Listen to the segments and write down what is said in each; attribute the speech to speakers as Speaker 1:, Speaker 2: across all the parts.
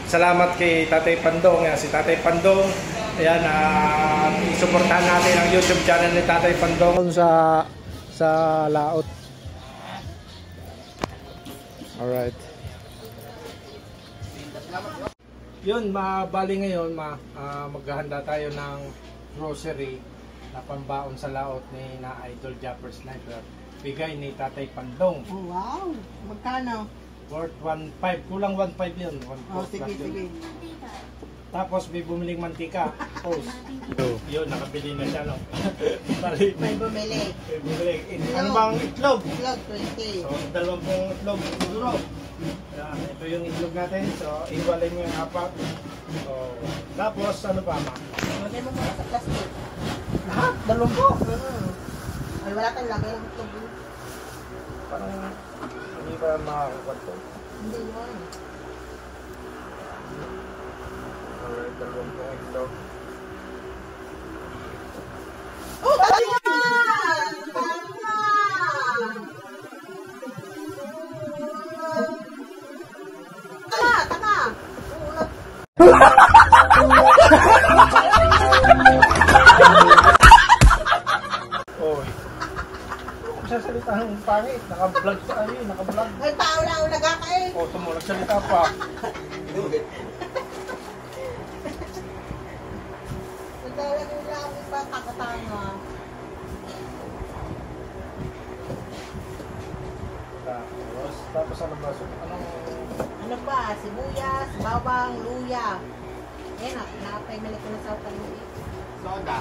Speaker 1: salamat kay Tatay Pandong. Si Tatay Pandong, ayan, isuportahan natin ang YouTube channel ni Tatay Pandong sa laot. Alright. Yun, bali ngayon, maghahanda tayo ng grocery na pambaon sa laot ni na Idol Japper Sniper. Bigay ni Tatay Pandong.
Speaker 2: Oh, wow! Magkano?
Speaker 1: Worth 1.5. Kulang 1.5 yun.
Speaker 2: Oh, sige, sige.
Speaker 1: Tapos may bumiling mantika. Post. Yun, nakabili na siya, no?
Speaker 2: May bumili.
Speaker 1: Ano bang itlog?
Speaker 2: Itlog, 20.
Speaker 1: So, 20 itlog siguro. Ayan, ito yung itlog natin. So, iwalay mo yung apat. So, tapos, ano pa, ma?
Speaker 2: Lagay mo muna sa plastic.
Speaker 1: Lahat? 20?
Speaker 2: Ay, wala tayong lagay ng itlog.
Speaker 1: Parang, hindi ba makakuha to?
Speaker 2: Hindi yun.
Speaker 1: Alright, 20 itlog.
Speaker 2: Oh, tama! Tama!
Speaker 1: Oy. Sasalita ng pangit, naka-vlog sa ay, naka-vlog.
Speaker 2: Ay, tao na ang nagkakain.
Speaker 1: O, tumo, nagsalita pa.
Speaker 2: Naglalagay lang ako pa kakatanga.
Speaker 1: Tapos ano ba? Anong...
Speaker 2: Ano pa? Sibuyas, bawang, luya. Ayan, nakapay-mili ko na sa pag-ibig.
Speaker 1: Soda.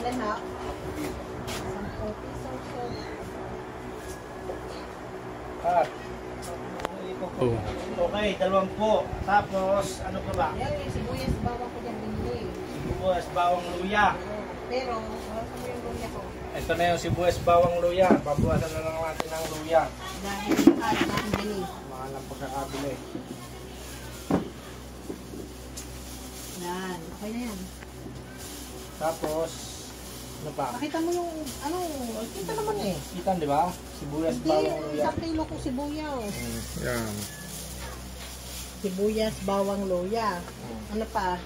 Speaker 2: Ilan ha? 10 piso.
Speaker 1: At. Okay, 20. Tapos, ano pa ba?
Speaker 2: Ayan, yung sibuyas, bawang ko dyan binili.
Speaker 1: Sibuyas, bawang, luya.
Speaker 2: Pero, wala sa yung luya ko.
Speaker 1: Ito na yung sibuyas, bawang, luya. Babawasan na lang natin ng luya.
Speaker 2: Dahil ang bili.
Speaker 1: Mahal ang pagkakabili.
Speaker 2: Yan, okay na yan.
Speaker 1: Tapos, ano pa?
Speaker 2: Makita mo yung, ano,
Speaker 1: Kita naman eh. Kita, di ba? Sibuyas, bawang,
Speaker 2: hindi,
Speaker 1: luya.
Speaker 2: isang kilo ko sibuyas.
Speaker 1: Yan.
Speaker 2: Sibuyas, bawang, luya. Ano pa?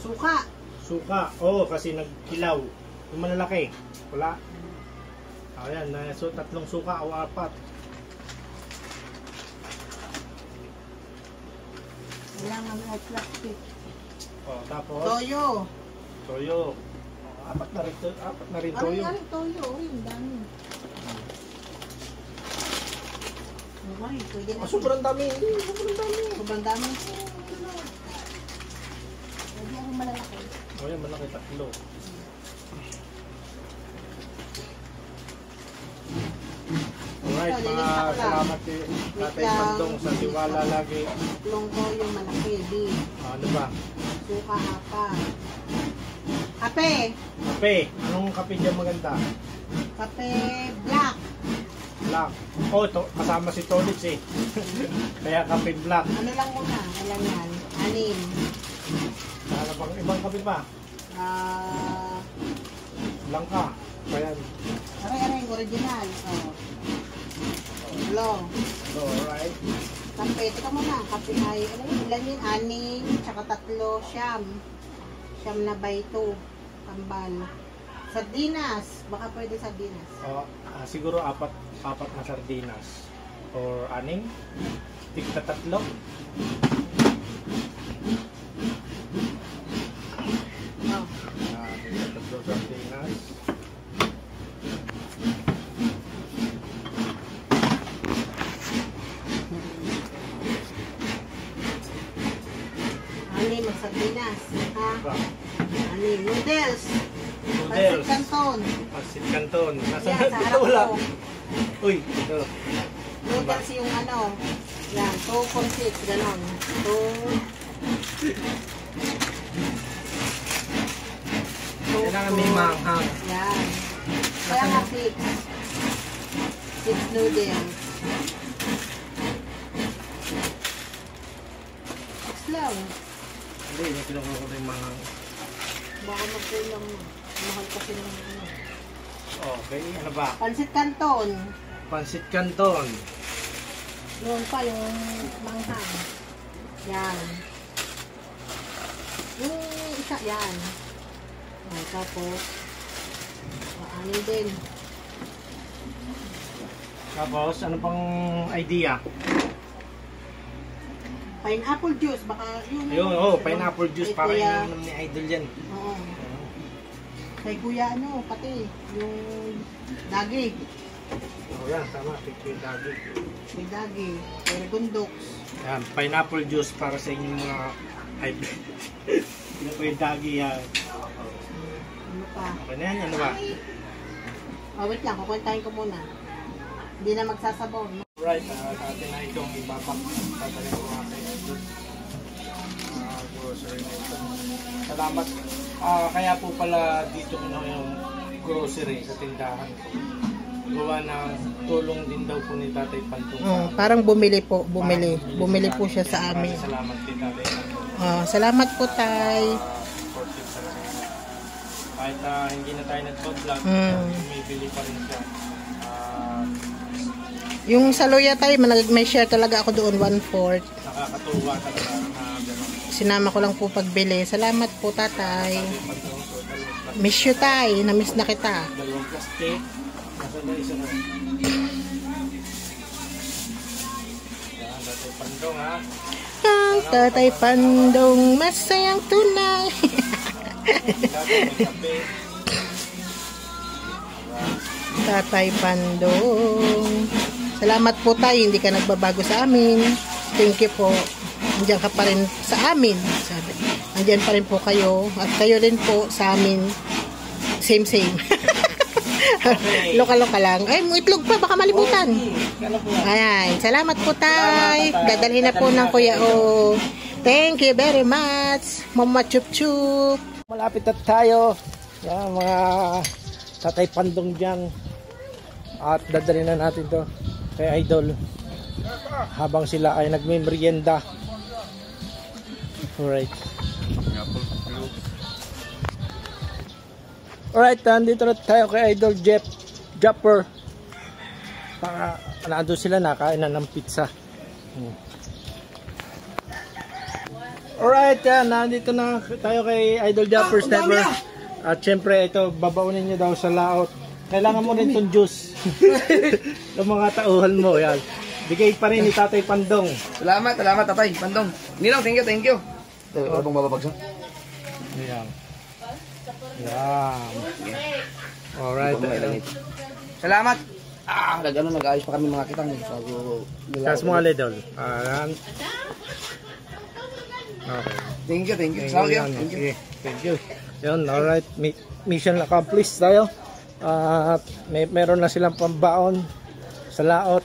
Speaker 2: Suka.
Speaker 1: Suka. Oo, kasi nagkilaw. Yung malalaki. Wala. Ayan, so 3 suka o 4.
Speaker 2: Kailangan mo plastic.
Speaker 1: Oh, tapos
Speaker 2: Toyo.
Speaker 1: toyo. Oh, 4 na rin toyo.
Speaker 2: Ano toyo? Yung dami. Okay, pwede na.
Speaker 1: Sobrang dami. Sobrang dami.
Speaker 2: Sobrang dami. Pwede akong malalaki.
Speaker 1: Oh, yan, malaki 3. Alright, mga salamat kay Tatay Pandong sa tiwala lagi.
Speaker 2: Tatlong toyo malaki, di.
Speaker 1: Ano ba?
Speaker 2: Suka, apat. Kape.
Speaker 1: Kape. Anong kape dyan maganda?
Speaker 2: Kape black.
Speaker 1: Black. Oh, ito, kasama si Tolitz eh. Kaya kape black.
Speaker 2: Ano lang muna? Alam yan. 6.
Speaker 1: Ano bang ibang kape pa? Langka. Kaya.
Speaker 2: Aray, original. Oh. Hello.
Speaker 1: So, alright.
Speaker 2: Kape. Teka muna. Kape ay, ano yun? Ilan yun? 6. Tsaka 3. Siyam. Siyam na by 2. Tambal. Sardinas. Baka pwede sardinas.
Speaker 1: Siguro 4 na sardinas. Or 6. Tigta 3.
Speaker 2: Oh.
Speaker 1: Tigta 3 sardinas.
Speaker 2: Sardinas. Ha? 6. Noodles. Pancit
Speaker 1: Noodles.
Speaker 2: Canton.
Speaker 1: Pancit Canton. Nasa
Speaker 2: Yan, sa
Speaker 1: dito
Speaker 2: harap
Speaker 1: wala.
Speaker 2: ko.
Speaker 1: Uy, ito.
Speaker 2: Noodles yung ano. Yan, 2 pancit. Ganon. 2.
Speaker 1: Kailangan may manghang.
Speaker 2: Yan. Kaya nga 6. 6 noodles. 6 lang.
Speaker 1: Hindi, yung kinukuha ko yung manghang.
Speaker 2: Baka magkulang. Mahal kasi ng ano.
Speaker 1: Okay, ano ba?
Speaker 2: Pancit Canton.
Speaker 1: Pancit Canton.
Speaker 2: Noon pa yung manghang. Yan. Yung isa, yan. Ay, tapos, anin din.
Speaker 1: Tapos, ano pang idea?
Speaker 2: Pineapple juice, baka yun.
Speaker 1: Ayun, pineapple juice para ininom ni Idol yan.
Speaker 2: Oo. Kay Kuya pati yung dagi.
Speaker 1: Yan, tama. Yung dagi.
Speaker 2: May dagi. May gundok.
Speaker 1: Yan, pineapple juice para sa inyong mga hybrid. Yan po yung dagi yan.
Speaker 2: Ano pa?
Speaker 1: Okay na yan, ano ba?
Speaker 2: Wait lang, kukwentahin ko muna. Hindi na magsasabaw.
Speaker 1: Right, atin na itong ibabak. Tatalik ko mga kay Idol. Grocery na ito. Salamat. Kaya po pala dito ko na yung grocery sa tindahan ko. Gawa ng tulong din daw po ni Tatay Pantong.
Speaker 2: Parang bumili po siya sa amin.
Speaker 1: Salamat din Tatay Pantong.
Speaker 2: Salamat po, Tay.
Speaker 1: Supportive talaga yun. Kahit hindi na tayo nag-vlog, bumibili pa rin siya.
Speaker 2: Yung sa Loya, Tay, may share talaga ako doon, 1/4.
Speaker 1: Nakakatuwa talaga na gano'n.
Speaker 2: Sinama ko lang po pagbili. Salamat po, Tatay. Miss you, Tay. Na-miss na kita.
Speaker 1: Dalawang plastic. Nasa na isa na. Yan, Tatay Pandong ha.
Speaker 2: Ang Tatay Pandong, masayang tunay. Tatay Pandong. Salamat po, Tay. Hindi ka nagbabago sa amin. Thank you po. Andiyan ka pa rin sa amin. Sabi. Andiyan pa rin po kayo. At kayo rin po sa amin. Same. Okay. Loka-loka lang. Ay, itlog pa. Baka malimutan. Ayan. Salamat po, Tay. Dadalhin na po ng Kuya O. Thank you very much. Mama chup-chup.
Speaker 1: Malapit na tayo. Yan, mga Tatay Pandong dyan. At dadalhin na natin to kay Idol habang sila ay nagme-merienda. Alright, nandito na tayo kay Idol Japper. Para nandun sila, nakain na ng pizza. Alright, nandito na tayo kay Idol Japper's Never. At syempre ito, babaunin nyo daw sa laot. Kailangan mo rin itong juice. Yung mga tauhan mo, yan. Bigay pa rin ni Tatay Pandong.
Speaker 3: Salamat Tatay Pandong. Ninong, thank you. Ito, abang bababagsak.
Speaker 1: Yan. Yan. Alright.
Speaker 3: Salamat. Nag-ayos pa kami mga kitang.
Speaker 1: Kas mo nga, Lidol. Ayan. Okay.
Speaker 3: Thank you.
Speaker 1: Thank you. Yun, alright. Mission accomplished tayo. Meron na silang pambaon sa laot.